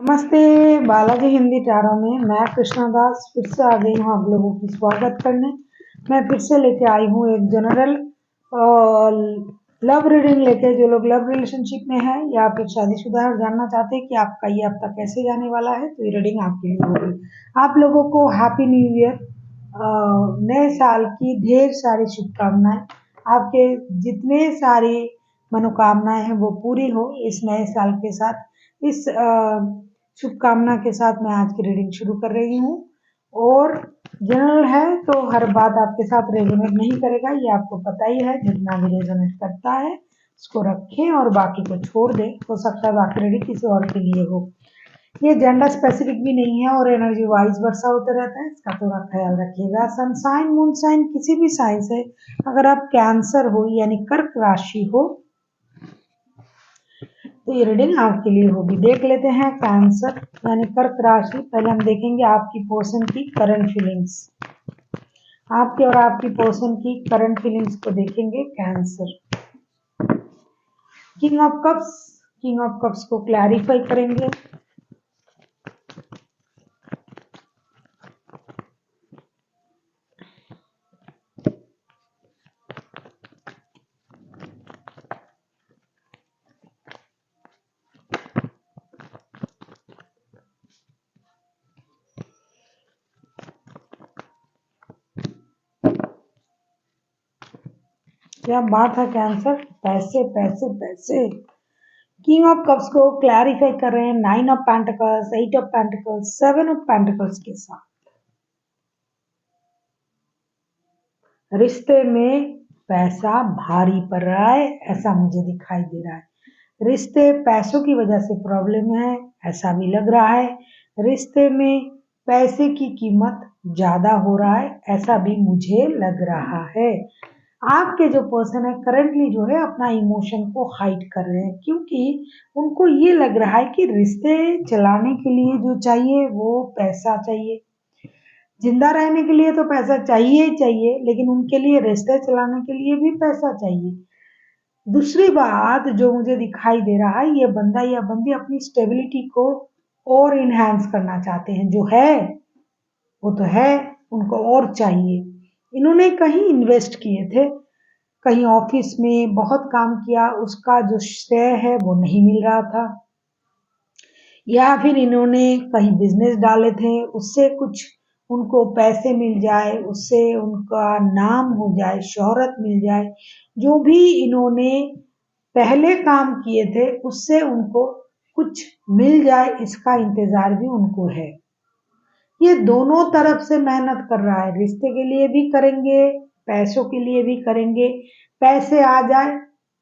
नमस्ते बालाजी हिंदी टारों में मैं कृष्णा दास फिर से आ गई हूँ आप लोगों की स्वागत करने। मैं फिर से लेके आई हूँ एक जनरल लव रीडिंग लेके। जो लोग लव रिलेशनशिप में है या फिर शादीशुदा है और जानना चाहते हैं कि आपका ये हफ्ता कैसे जाने वाला है, तो ये रीडिंग आपके लिए होगी। आप लोगों को हैप्पी न्यू ईयर, नए साल की ढेर सारी शुभकामनाएं। आपके जितने सारी मनोकामनाएं हैं वो पूरी हो इस नए साल के साथ। इस शुभकामना के साथ मैं आज की रीडिंग शुरू कर रही हूँ। और जनरल है तो हर बात आपके साथ रेजोनेट नहीं करेगा, ये आपको पता ही है। जितना भी रेजोनेट करता है उसको रखें और बाकी को छोड़ दें। हो सकता है बाकी रीडिंग किसी और के लिए हो। ये जेंडर स्पेसिफिक भी नहीं है और एनर्जी वाइज वर्षा होता रहता है, इसका थोड़ा ख्याल रखिएगा। सन साइन मून साइन किसी भी साइन से अगर आप कैंसर हो यानी कर्क राशि हो तो ये रीडिंग आपके लिए होगी। देख लेते हैं कैंसर यानी कर्क राशि। पहले हम देखेंगे आपकी पर्सन की करंट फीलिंग्स। आपके और आपकी पर्सन की करंट फीलिंग्स को देखेंगे Cancer. King of cups, king of cups को क्लैरिफाई करेंगे। क्या बात है कैंसर, पैसे पैसे पैसे। किंग ऑफ कप्स को क्लैरिफाई कर रहे हैं nine of pentacles, eight of pentacles, seven of pentacles के साथ। रिश्ते में पैसा भारी पड़ रहा है ऐसा मुझे दिखाई दे रहा है। रिश्ते पैसों की वजह से प्रॉब्लम है ऐसा भी लग रहा है। रिश्ते में पैसे की कीमत ज्यादा हो रहा है ऐसा भी मुझे लग रहा है। आपके जो पर्सन है करंटली जो है अपना इमोशन को हाइड कर रहे हैं, क्योंकि उनको ये लग रहा है कि रिश्ते चलाने के लिए जो चाहिए वो पैसा चाहिए। जिंदा रहने के लिए तो पैसा चाहिए ही चाहिए, लेकिन उनके लिए रिश्ते चलाने के लिए भी पैसा चाहिए। दूसरी बात जो मुझे दिखाई दे रहा है, ये बंदा या बंदी अपनी स्टेबिलिटी को और इनहेंस करना चाहते हैं। जो है वो तो है, उनको और चाहिए। इन्होंने कहीं इन्वेस्ट किए थे, कहीं ऑफिस में बहुत काम किया, उसका जो श्रेय है वो नहीं मिल रहा था, या फिर इन्होंने कहीं बिजनेस डाले थे, उससे कुछ उनको पैसे मिल जाए, उससे उनका नाम हो जाए, शोहरत मिल जाए। जो भी इन्होंने पहले काम किए थे उससे उनको कुछ मिल जाए, इसका इंतजार भी उनको है। ये दोनों तरफ से मेहनत कर रहा है, रिश्ते के लिए भी करेंगे, पैसों के लिए भी करेंगे। पैसे आ जाए,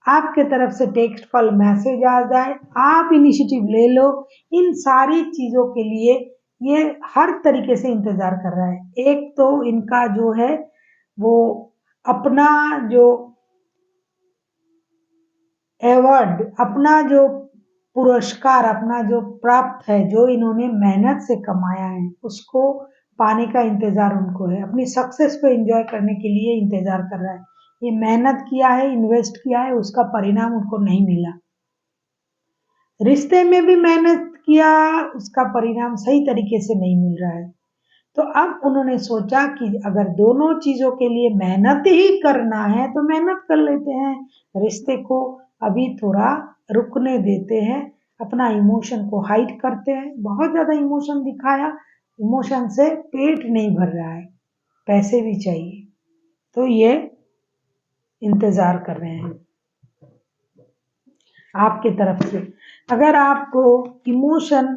आपके तरफ से टेक्स्ट कॉल मैसेज आ जाए, आप इनिशिएटिव ले लो, इन सारी चीजों के लिए ये हर तरीके से इंतजार कर रहा है। एक तो इनका जो है वो अपना जो अवार्ड, अपना जो पुरस्कार, अपना जो प्राप्त है, जो इन्होंने मेहनत से कमाया है उसको पाने का इंतजार उनको है। अपनी सक्सेस को एंजॉय करने के लिए इंतजार कर रहा है। ये मेहनत किया है, इन्वेस्ट किया है, उसका परिणाम उनको नहीं मिला। रिश्ते में भी मेहनत किया, उसका परिणाम सही तरीके से नहीं मिल रहा है। तो अब उन्होंने सोचा कि अगर दोनों चीजों के लिए मेहनत ही करना है तो मेहनत कर लेते हैं, रिश्ते को अभी थोड़ा रुकने देते हैं, अपना इमोशन को हाइड करते हैं। बहुत ज्यादा इमोशन दिखाया, इमोशन से पेट नहीं भर रहा है, पैसे भी चाहिए, तो ये इंतजार कर रहे हैं आपके तरफ से। अगर आपको इमोशन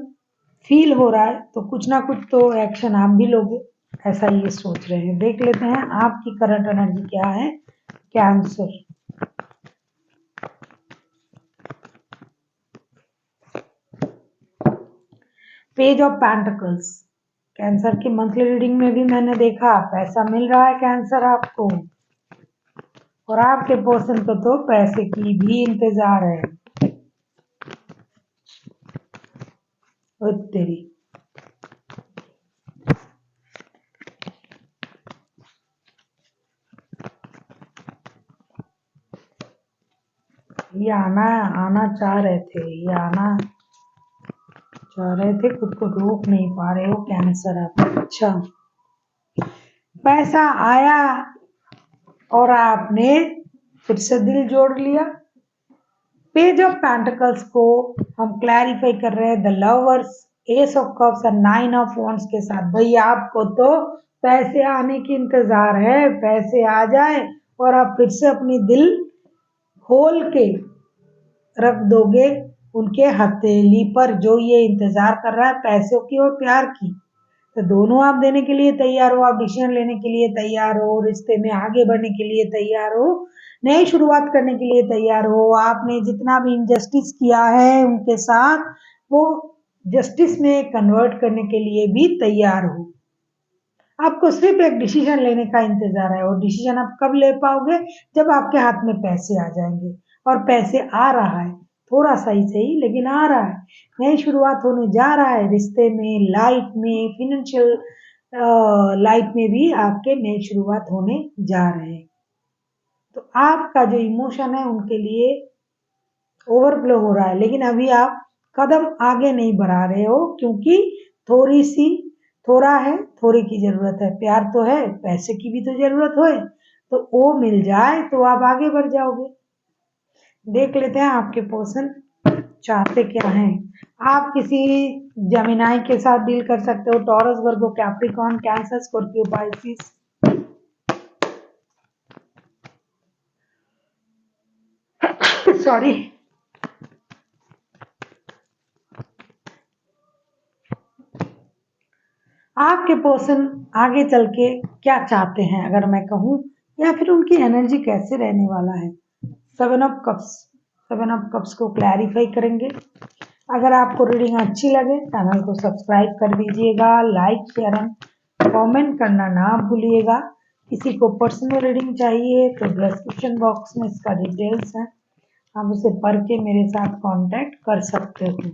फील हो रहा है तो कुछ ना कुछ तो एक्शन आप भी लोगे, ऐसा ये सोच रहे हैं। देख लेते हैं आपकी करंट एनर्जी क्या है cancer. Page of pentacles. Cancer की मंथली रीडिंग में भी मैंने देखा पैसा मिल रहा है कैंसर आपको, और आपके पर्सन को तो पैसे की भी इंतजार है। ओ तेरी, ये आना आना चाह रहे थे, ये आना चाह रहे थे, खुद को रोक नहीं पा रहे हो कैंसर आप। अच्छा, पैसा आया और आपने फिर से दिल जोड़ लिया। पेज ऑफ पेंटिकल्स को हम क्लैरिफाई कर रहे हैं the lovers, S of cups और नाइन ऑफ वॉन्ड्स के साथ। भाई आपको तो पैसे आने की इंतजार है, पैसे आ जाए और आप फिर से अपनी दिल खोल के रख दोगे उनके हथेली पर, जो ये इंतजार कर रहा है पैसों की और प्यार की। तो दोनों आप देने के लिए तैयार हो, आप डिसीजन लेने के लिए तैयार हो, रिश्ते में आगे बढ़ने के लिए तैयार हो, नई शुरुआत करने के लिए तैयार हो। आपने जितना भी इनजस्टिस किया है उनके साथ, वो जस्टिस में कन्वर्ट करने के लिए भी तैयार हो। आपको सिर्फ एक डिसीजन लेने का इंतजार है, और डिसीजन आप कब ले पाओगे? जब आपके हाथ में पैसे आ जाएंगे। और पैसे आ रहा है, थोड़ा सा ही सही लेकिन आ रहा है। नई शुरुआत होने जा रहा है रिश्ते में, लाइफ में, फिनेंशियल लाइफ में भी आपके नई शुरुआत होने जा रहे हैं। तो आपका जो इमोशन है उनके लिए ओवरफ्लो हो रहा है, लेकिन अभी आप कदम आगे नहीं बढ़ा रहे हो, क्योंकि थोड़ी सी थोड़ा है, थोड़ी की जरूरत है। प्यार तो है, पैसे की भी तो जरूरत हो, तो वो मिल जाए तो आप आगे बढ़ जाओगे। देख लेते हैं आपके पर्सन चाहते क्या हैं। आप किसी जेमिनाई के साथ डील कर सकते हो, Taurus, Virgo, Capricorn, Cancer, Scorpio, Pisces. Sorry. आपके पर्सन आगे चल के क्या चाहते हैं अगर मैं कहूं, या फिर उनकी एनर्जी कैसे रहने वाला है। Seven of cups, seven of cups को क्लैरिफाई करेंगे। अगर आपको रीडिंग अच्छी लगे चैनल को सब्सक्राइब कर दीजिएगा, लाइक शेयर एंड कमेंट करना ना भूलिएगा। किसी को पर्सनल रीडिंग चाहिए तो डिस्क्रिप्शन बॉक्स में इसका डिटेल्स है, आप उसे पढ़ के मेरे साथ कांटेक्ट कर सकते हो।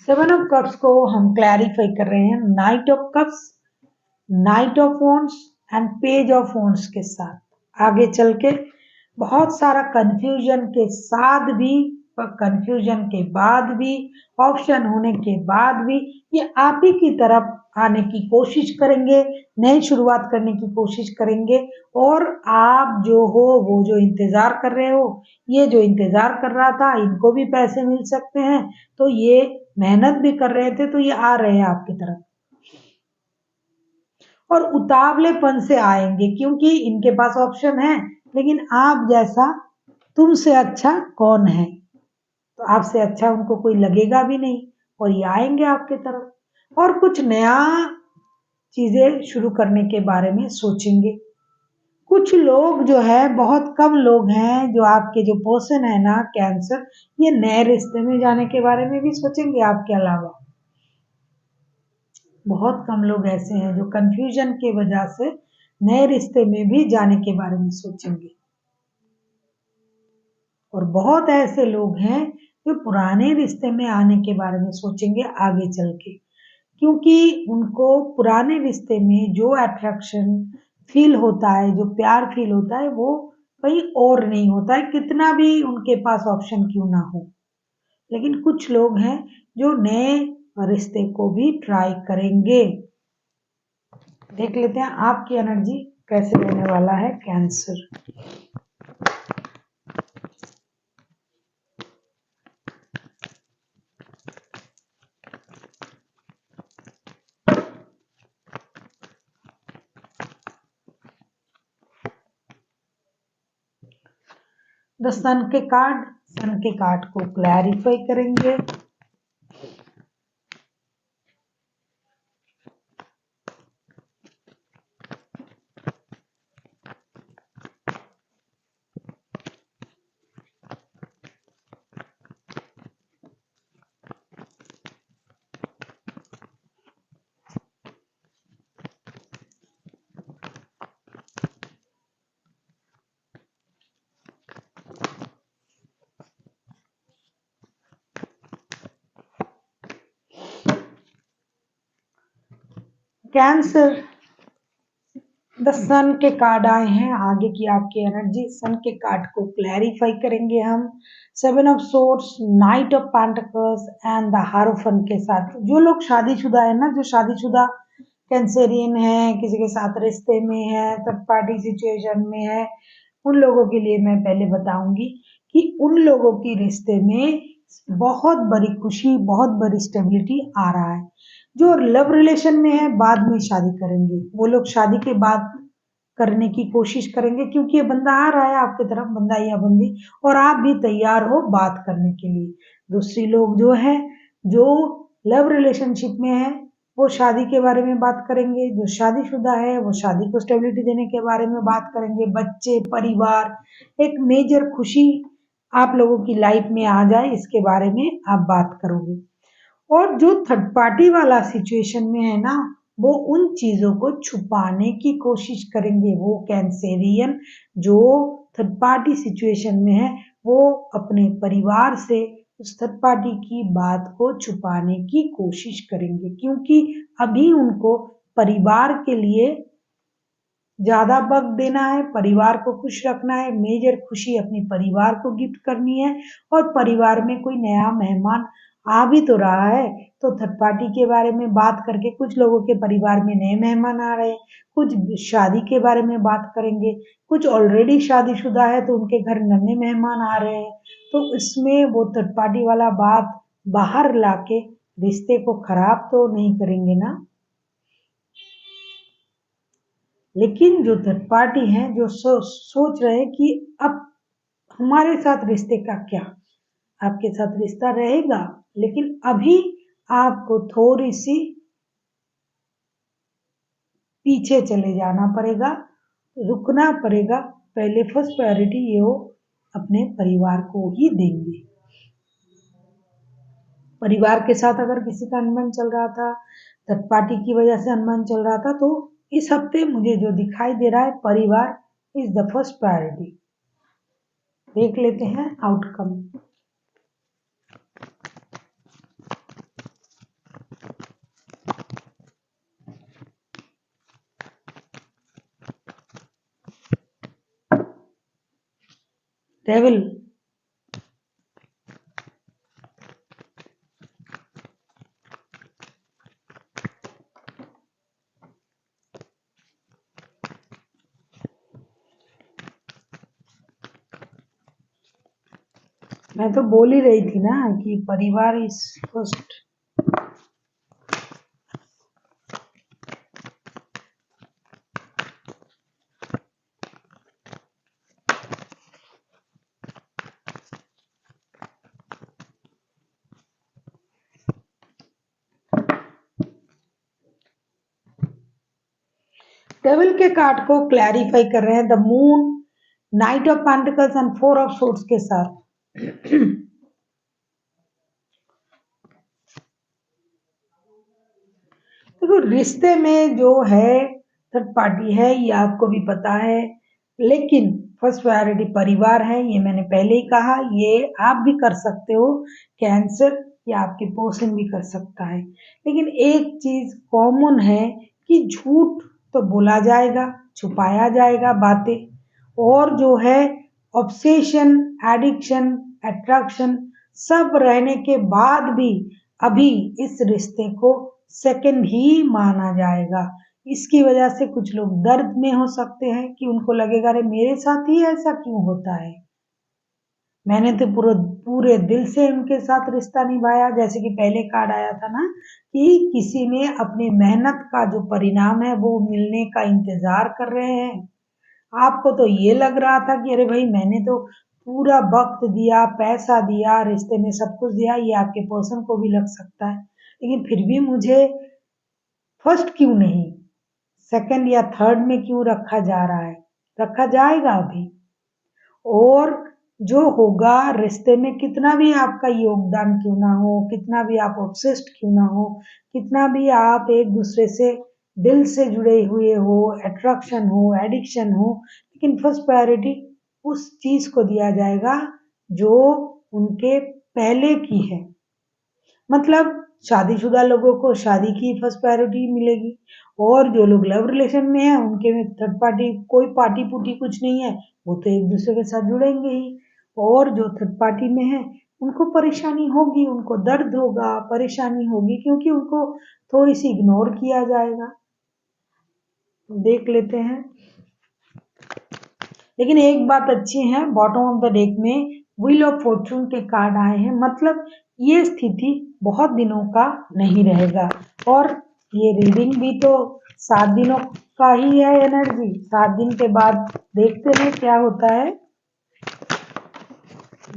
सेवन ऑफ कप्स को हम क्लैरिफाई कर रहे हैं night of cups, night of wands and page of wands के साथ। आगे चल के बहुत सारा कंफ्यूजन के साथ भी, कंफ्यूजन के बाद भी, ऑप्शन होने के बाद भी ये आप ही की तरफ आने की कोशिश करेंगे, नई शुरुआत करने की कोशिश करेंगे। और आप जो हो, वो जो इंतजार कर रहे हो, ये जो इंतजार कर रहा था, इनको भी पैसे मिल सकते हैं, तो ये मेहनत भी कर रहे थे, तो ये आ रहे हैं आपकी तरफ और उतावलेपन से आएंगे, क्योंकि इनके पास ऑप्शन है। लेकिन आप जैसा, तुमसे अच्छा कौन है, तो आपसे अच्छा उनको कोई लगेगा भी नहीं, और ये आएंगे आपके तरफ और कुछ नया चीजें शुरू करने के बारे में सोचेंगे। कुछ लोग जो है, बहुत कम लोग हैं जो आपके जो पर्सन है ना कैंसर, ये नए रिश्ते में जाने के बारे में भी सोचेंगे आपके अलावा। बहुत कम लोग ऐसे हैं जो कंफ्यूजन के वजह से नए रिश्ते में भी जाने के बारे में सोचेंगे, और बहुत ऐसे लोग हैं जो पुराने रिश्ते में आने के बारे में सोचेंगे आगे चल के, क्योंकि उनको पुराने रिश्ते में जो अट्रैक्शन फील होता है, जो प्यार फील होता है, वो कहीं और नहीं होता है, कितना भी उनके पास ऑप्शन क्यों ना हो। लेकिन कुछ लोग हैं जो नए रिश्ते को भी ट्राई करेंगे। देख लेते हैं आपकी एनर्जी कैसे रहने वाला है कैंसर। द सन के कार्ड को क्लैरिफाई करेंगे। कैंसर, द सन के कार्ड आए हैं, आगे की आपकी एनर्जी सन के कार्ड को क्लैरिफाई करेंगे हम। Seven of swords, knight of pentacles and the hierophant के साथ। जो लोग शादीशुदा है ना, जो शादीशुदा कैंसेरियन है, किसी के साथ रिश्ते में है, थर्ड पार्टी सिचुएशन में है, उन लोगों के लिए मैं पहले बताऊंगी कि उन लोगों की रिश्ते में बहुत बड़ी खुशी, बहुत बड़ी स्टेबिलिटी आ रहा है। जो लव रिलेशन में है, बाद में शादी करेंगे, वो लोग शादी के बाद करने की कोशिश करेंगे, क्योंकि ये बंदा आ रहा है आपकी तरफ, बंदा या बंदी, और आप भी तैयार हो बात करने के लिए। दूसरी लोग जो है, जो लव रिलेशनशिप में है, वो शादी के बारे में बात करेंगे। जो शादीशुदा है, वो शादी को स्टेबिलिटी देने के बारे में बात करेंगे। बच्चे, परिवार, एक मेजर खुशी आप लोगों की लाइफ में आ जाए, इसके बारे में आप बात करोगे। और जो थर्ड पार्टी वाला सिचुएशन में है ना, वो उन चीजों को छुपाने की कोशिश करेंगे। वो कैंसेरियन जो थर्ड पार्टी सिचुएशन में है, वो अपने परिवार से उस थर्ड पार्टी की बात को छुपाने की कोशिश करेंगे, क्योंकि अभी उनको परिवार के लिए ज्यादा वक्त देना है, परिवार को खुश रखना है, मेजर खुशी अपनी परिवार को गिफ्ट करनी है। और परिवार में कोई नया मेहमान आ भी तो रहा है, तो थर्ड पार्टी के बारे में बात करके कुछ लोगों के परिवार में नए मेहमान आ रहे हैं, कुछ शादी के बारे में बात करेंगे, कुछ ऑलरेडी शादीशुदा है तो उनके घर नए मेहमान आ रहे हैं। तो इसमें वो थर्ड पार्टी वाला बात बाहर लाके रिश्ते को खराब तो नहीं करेंगे ना। लेकिन जो थर्ड पार्टी हैं, जो सोच रहे हैं कि अब हमारे साथ रिश्ते का क्या, आपके साथ रिश्ता रहेगा, लेकिन अभी आपको थोड़ी सी पीछे चले जाना पड़ेगा, रुकना पड़ेगा। पहले फर्स्ट प्रायोरिटी ये हो अपने परिवार को ही देंगे। परिवार के साथ अगर किसी का अनबन चल रहा था, थर्ड पार्टी की वजह से अनबन चल रहा था, तो इस हफ्ते मुझे जो दिखाई दे रहा है, परिवार इज द फर्स्ट प्रायोरिटी। देख लेते हैं आउटकम। डेविल, मैं तो बोल ही रही थी ना कि परिवार इज फर्स्ट। डेविल के कार्ड को क्लैरिफाई कर रहे हैं, the moon, night of pentacles and four of swords के साथ। देखो, रिश्ते में जो है थर्ड पार्टी है, ये आपको भी पता है, लेकिन फर्स्ट प्रायोरिटी परिवार है, ये मैंने पहले ही कहा। ये आप भी कर सकते हो, कैंसर या आपके पर्सन भी कर सकता है। लेकिन एक चीज कॉमन है कि झूठ तो बोला जाएगा, छुपाया जाएगा बातें, और जो है ऑब्सेशन, एडिक्शन, अट्रैक्शन सब रहने के बाद भी अभी इस रिश्ते को सेकंड ही माना जाएगा। इसकी वजह से कुछ लोग दर्द में हो सकते हैं कि उनको लगेगा अरे मेरे साथ ही ऐसा क्यों होता है, मैंने तो पूरे पूरे दिल से उनके साथ रिश्ता निभाया। जैसे कि पहले कार्ड आया था ना कि किसी ने अपनी मेहनत का जो परिणाम है वो मिलने का इंतजार कर रहे हैं। आपको तो ये लग रहा था कि अरे भाई मैंने तो पूरा वक्त दिया, पैसा दिया, रिश्ते में सब कुछ दिया, ये आपके पर्सन को भी लग सकता है, लेकिन फिर भी मुझे फर्स्ट क्यों नहीं, सेकंड या थर्ड में क्यों रखा जा रहा है। रखा जाएगा अभी, और जो होगा रिश्ते में, कितना भी आपका योगदान क्यों ना हो, कितना भी आप ऑब्सेस्ड क्यों ना हो, कितना भी आप एक दूसरे से दिल से जुड़े हुए हो, अट्रैक्शन हो, एडिक्शन हो, लेकिन फर्स्ट प्रायोरिटी उस चीज को दिया जाएगा जो उनके पहले की है। मतलब शादीशुदा लोगों को शादी की फर्स्ट प्रायोरिटी मिलेगी, और जो लोग लव रिलेशन में हैं उनके में थर्ड पार्टी कोई पार्टी पुर्टी कुछ नहीं है, वो तो एक दूसरे के साथ जुड़ेंगे ही। और जो थर्ड पार्टी में है उनको परेशानी होगी, उनको दर्द होगा, परेशानी होगी, क्योंकि उनको थोड़ी सी इग्नोर किया जाएगा। देख लेते हैं। लेकिन एक बात अच्छी है, बॉटम ऑफ द डेक में व्हील ऑफ फॉर्चून के कार्ड आए हैं, मतलब ये स्थिति बहुत दिनों का नहीं रहेगा। और ये रीडिंग भी तो 7 दिनों का ही है एनर्जी, 7 दिन के बाद देखते हैं क्या होता है।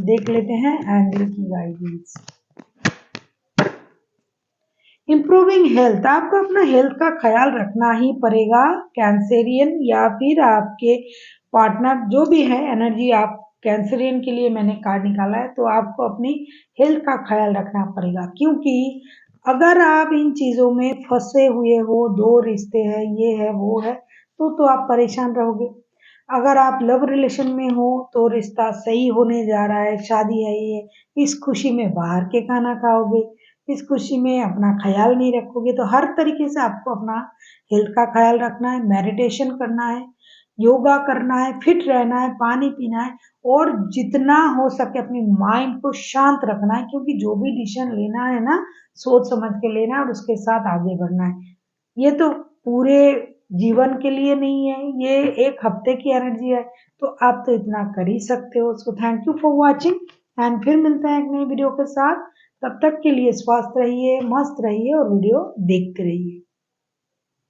देख लेते हैं एंजल की गाइडेंस। इम्प्रूविंग हेल्थ, आपको अपना हेल्थ का ख्याल रखना ही पड़ेगा कैंसेरियन, या फिर आपके पार्टनर जो भी है एनर्जी। आप कैंसेरियन के लिए मैंने कार्ड निकाला है, तो आपको अपनी हेल्थ का ख्याल रखना पड़ेगा, क्योंकि अगर आप इन चीज़ों में फंसे हुए हो, 2 रिश्ते हैं, ये है वो है, तो आप परेशान रहोगे। अगर आप लव रिलेशन में हो तो रिश्ता सही होने जा रहा है, शादी है ये, इस खुशी में बाहर के खाना खाओगे, इस खुशी में अपना ख्याल नहीं रखोगे, तो हर तरीके से आपको अपना हेल्थ का ख्याल रखना है, मेडिटेशन करना है, योगा करना है, फिट रहना है, पानी पीना है, और जितना हो सके अपनी माइंड को शांत रखना है, क्योंकि जो भी डिसीजन लेना है ना, सोच समझ के लेना है और उसके साथ आगे बढ़ना है। ये तो पूरे जीवन के लिए नहीं है, ये 1 हफ्ते की एनर्जी है, तो आप तो इतना कर ही सकते हो। So thank you for watching, and फिर मिलते हैं एक नई वीडियो के साथ। तब तक के लिए स्वस्थ रहिए, मस्त रहिए और वीडियो देखते रहिए।